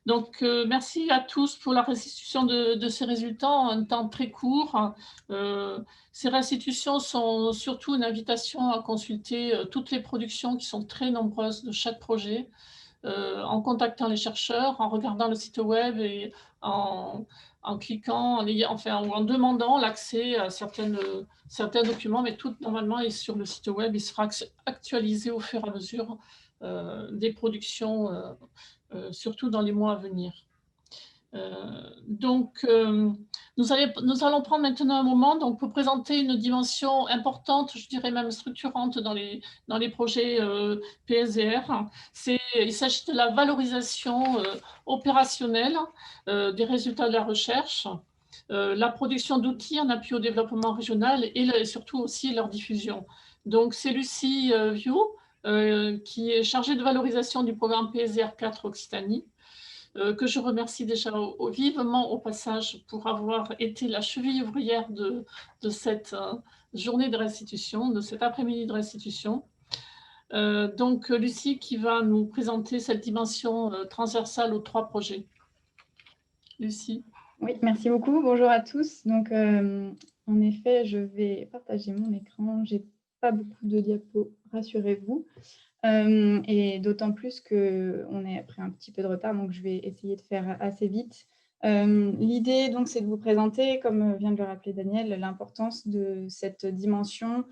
Donc, merci à tous pour la restitution de ces résultats en un temps très court. Euh, Ces restitutions sont surtout une invitation à consulter toutes les productions qui sont très nombreuses de chaque projet, en contactant les chercheurs, en regardant le site web et en, en cliquant, enfin, ou en demandant l'accès à certains documents, mais tout normalement est sur le site web. Il sera actualisé au fur et à mesure des productions, surtout dans les mois à venir. Donc, nous allons prendre maintenant un moment donc, pour présenter une dimension importante, je dirais même structurante dans les projets PSDR. Il s'agit de la valorisation opérationnelle des résultats de la recherche, la production d'outils en appui au développement régional et surtout aussi leur diffusion. Donc, c'est Lucie Viau qui est chargée de valorisation du programme PSDR 4 Occitanie, que je remercie déjà vivement au passage pour avoir été la cheville ouvrière de cette journée de restitution, de cet après-midi de restitution. Donc, Lucie qui va nous présenter cette dimension transversale aux 3 projets. Lucie. Oui, merci beaucoup. Bonjour à tous. Donc, en effet, je vais partager mon écran. Je n'ai pas beaucoup de diapos, rassurez-vous. Et d'autant plus qu'on est pris un petit peu de retard, donc je vais essayer de faire assez vite. L'idée, donc, c'est de vous présenter, comme vient de le rappeler Daniel, l'importance de cette dimension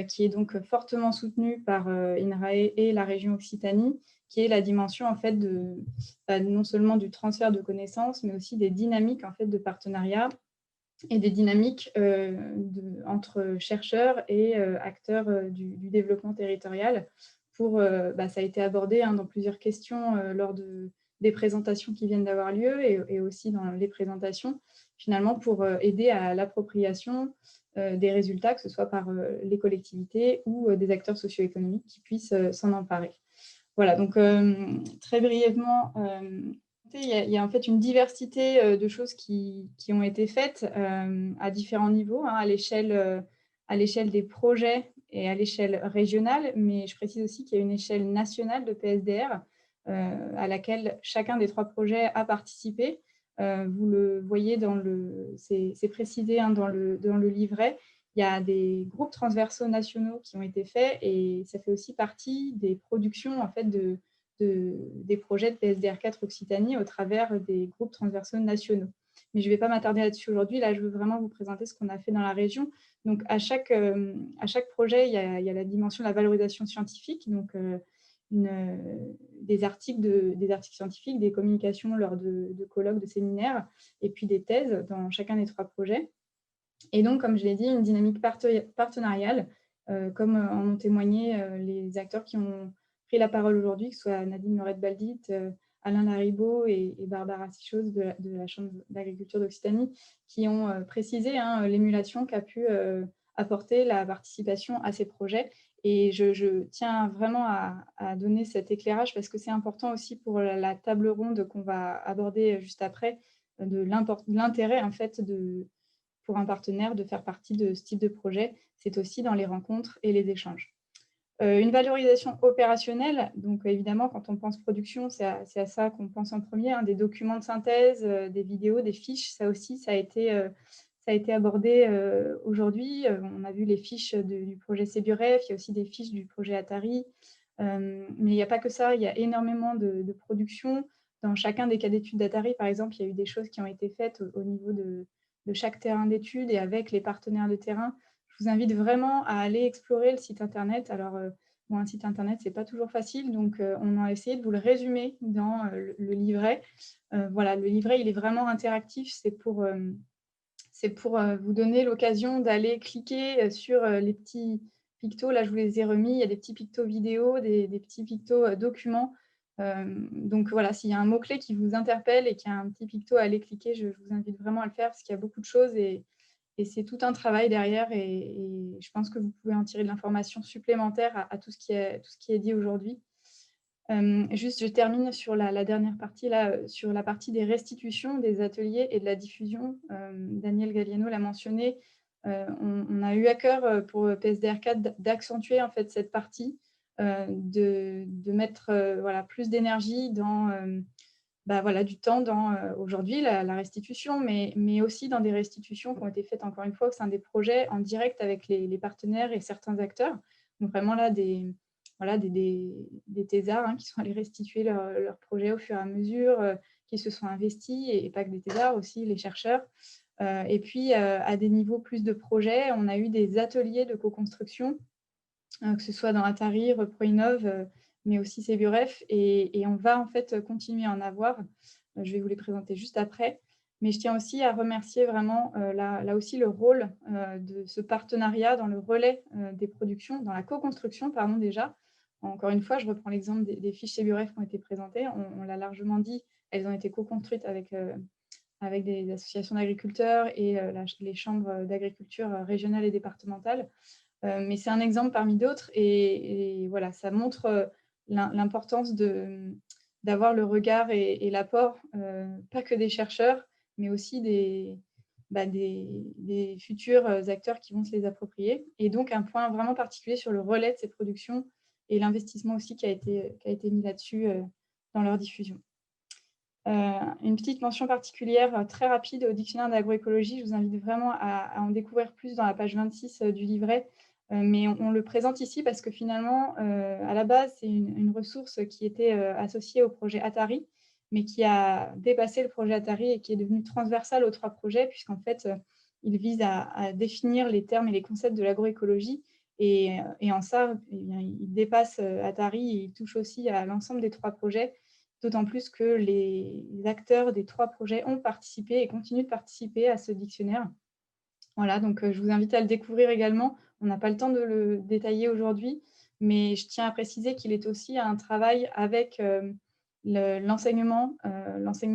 qui est donc fortement soutenue par INRAE et la région Occitanie, qui est la dimension en fait non seulement du transfert de connaissances, mais aussi des dynamiques en fait de partenariat et des dynamiques entre chercheurs et acteurs du développement territorial. Ça a été abordé dans plusieurs questions lors des présentations qui viennent d'avoir lieu et aussi dans les présentations, finalement pour aider à l'appropriation des résultats, que ce soit par les collectivités ou des acteurs socio-économiques qui puissent s'en emparer. Voilà, donc très brièvement, il y a en fait une diversité de choses qui ont été faites à différents niveaux, à l'échelle des projets et à l'échelle régionale, mais je précise aussi qu'il y a une échelle nationale de PSDR à laquelle chacun des 3 projets a participé. Vous le voyez, c'est précisé dans le livret. Il y a des groupes transversaux nationaux qui ont été faits et ça fait aussi partie des productions en fait, des projets de PSDR 4 Occitanie au travers des groupes transversaux nationaux. Mais je ne vais pas m'attarder là-dessus aujourd'hui. Là, je veux vraiment vous présenter ce qu'on a fait dans la région. Donc, à chaque projet, il y a la dimension de la valorisation scientifique, donc des articles scientifiques, des communications lors de colloques, de séminaires, et puis des thèses dans chacun des 3 projets. Et donc, comme je l'ai dit, une dynamique partenariale, comme en ont témoigné les acteurs qui ont pris la parole aujourd'hui, que ce soit Nadine Moret-Baldit, Alain Laribaud et Barbara Sichos de la Chambre d'agriculture d'Occitanie, qui ont précisé l'émulation qu'a pu apporter la participation à ces projets. Et je tiens vraiment à donner cet éclairage parce que c'est important aussi pour la table ronde qu'on va aborder juste après, de l'intérêt en fait pour un partenaire de faire partie de ce type de projet. C'est aussi dans les rencontres et les échanges. Une valorisation opérationnelle, donc évidemment, quand on pense production, c'est à ça qu'on pense en premier, des documents de synthèse, des vidéos, des fiches, ça aussi, ça a été abordé aujourd'hui. On a vu les fiches du projet Séburef, il y a aussi des fiches du projet Atari, mais il n'y a pas que ça, il y a énormément de production. Dans chacun des cas d'études d'Atari, par exemple, il y a eu des choses qui ont été faites au niveau de chaque terrain d'études et avec les partenaires de terrain. Je vous invite vraiment à aller explorer le site internet. Alors, un site internet, ce n'est pas toujours facile, donc on a essayé de vous le résumer dans le livret. Voilà, le livret, il est vraiment interactif. C'est pour vous donner l'occasion d'aller cliquer sur les petits pictos. Là, je vous les ai remis. Il y a des petits pictos vidéo, des petits pictos documents. Donc voilà, s'il y a un mot-clé qui vous interpelle et qu'il y a un petit picto à aller cliquer, je vous invite vraiment à le faire parce qu'il y a beaucoup de choses et c'est tout un travail derrière et je pense que vous pouvez en tirer de l'information supplémentaire à tout ce qui est dit aujourd'hui. Juste, je termine sur la dernière partie, là, sur la partie des restitutions, des ateliers et de la diffusion. Daniel Galliano l'a mentionné. On a eu à cœur pour PSDR 4 d'accentuer en fait cette partie, de mettre plus d'énergie dans voilà, du temps dans, aujourd'hui, la restitution, mais aussi dans des restitutions qui ont été faites, encore une fois, au sein des projets en direct avec les partenaires et certains acteurs. Donc vraiment là, voilà, des thésards, hein, qui sont allés restituer leur projet au fur et à mesure, qui se sont investis et pas que des thésards, aussi les chercheurs. Et puis, à des niveaux plus de projets, on a eu des ateliers de co-construction, que ce soit dans Atari, Reproinov, mais aussi CBREF et on va en fait continuer à en avoir. Je vais vous les présenter juste après. Mais je tiens aussi à remercier vraiment, là aussi le rôle, de ce partenariat dans le relais, des productions, dans la co-construction pardon déjà. Encore une fois, je reprends l'exemple des fiches CBREF qui ont été présentées. On l'a largement dit, elles ont été co-construites avec des associations d'agriculteurs et les chambres d'agriculture régionales et départementales. Mais c'est un exemple parmi d'autres et voilà, ça montre l'importance d'avoir le regard et l'apport, pas que des chercheurs, mais aussi des futurs acteurs qui vont se les approprier. Et donc, un point vraiment particulier sur le relais de ces productions et l'investissement aussi qui a été mis là-dessus dans leur diffusion. Une petite mention particulière très rapide au dictionnaire d'agroécologie. Je vous invite vraiment à en découvrir plus dans la page 26 du livret. Mais on le présente ici parce que finalement, à la base, c'est une ressource qui était associée au projet Atari, mais qui a dépassé le projet Atari et qui est devenu transversal aux 3 projets, puisqu'en fait, il vise à définir les termes et les concepts de l'agroécologie. Et en ça, eh bien, il dépasse Atari et il touche aussi à l'ensemble des 3 projets. D'autant plus que les acteurs des 3 projets ont participé et continuent de participer à ce dictionnaire. Voilà, donc je vous invite à le découvrir également. On n'a pas le temps de le détailler aujourd'hui, mais je tiens à préciser qu'il est aussi un travail avec l'enseignement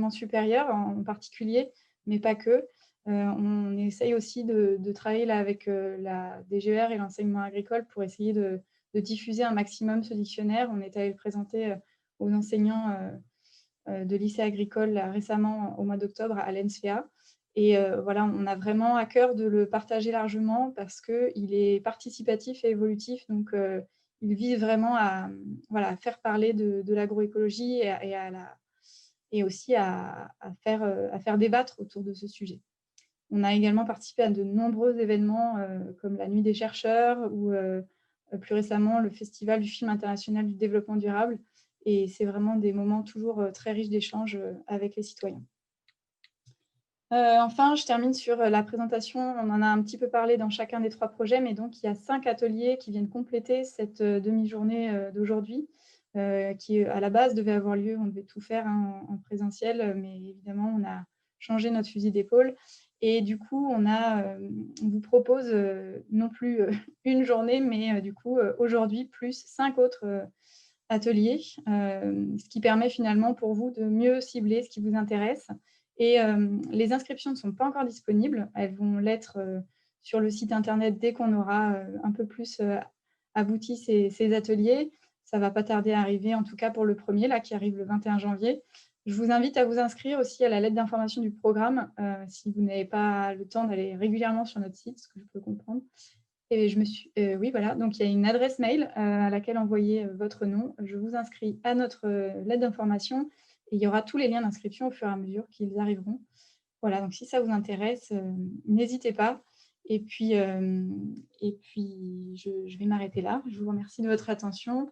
supérieur en particulier, mais pas que. On essaye aussi de travailler là avec la DGER et l'enseignement agricole pour essayer de diffuser un maximum ce dictionnaire. On est allé le présenter aux enseignants de lycée agricole là, récemment au mois d'octobre à l'ENSFEA. Et voilà, on a vraiment à cœur de le partager largement parce qu'il est participatif et évolutif. Donc, il vise vraiment à, voilà, faire parler de l'agroécologie et aussi à faire débattre autour de ce sujet. On a également participé à de nombreux événements comme la Nuit des chercheurs ou plus récemment le Festival du film international du développement durable. Et c'est vraiment des moments toujours très riches d'échanges avec les citoyens. Enfin, je termine sur la présentation. On en a un petit peu parlé dans chacun des 3 projets, mais donc il y a 5 ateliers qui viennent compléter cette demi-journée d'aujourd'hui, qui à la base devait avoir lieu, on devait tout faire hein, en présentiel, mais évidemment on a changé notre fusil d'épaule. Et du coup, on vous propose non plus une journée, mais du coup aujourd'hui plus 5 autres ateliers, ce qui permet finalement pour vous de mieux cibler ce qui vous intéresse. Et les inscriptions ne sont pas encore disponibles. Elles vont l'être sur le site internet dès qu'on aura un peu plus abouti ces ateliers. Ça ne va pas tarder à arriver, en tout cas pour le premier, là, qui arrive le 21 janvier. Je vous invite à vous inscrire aussi à la lettre d'information du programme si vous n'avez pas le temps d'aller régulièrement sur notre site, ce que je peux comprendre. Et oui, voilà, donc il y a une adresse mail à laquelle envoyer votre nom. Je vous inscris à notre lettre d'information et il y aura tous les liens d'inscription au fur et à mesure qu'ils arriveront. Voilà, donc si ça vous intéresse, n'hésitez pas. Et puis je vais m'arrêter là. Je vous remercie de votre attention.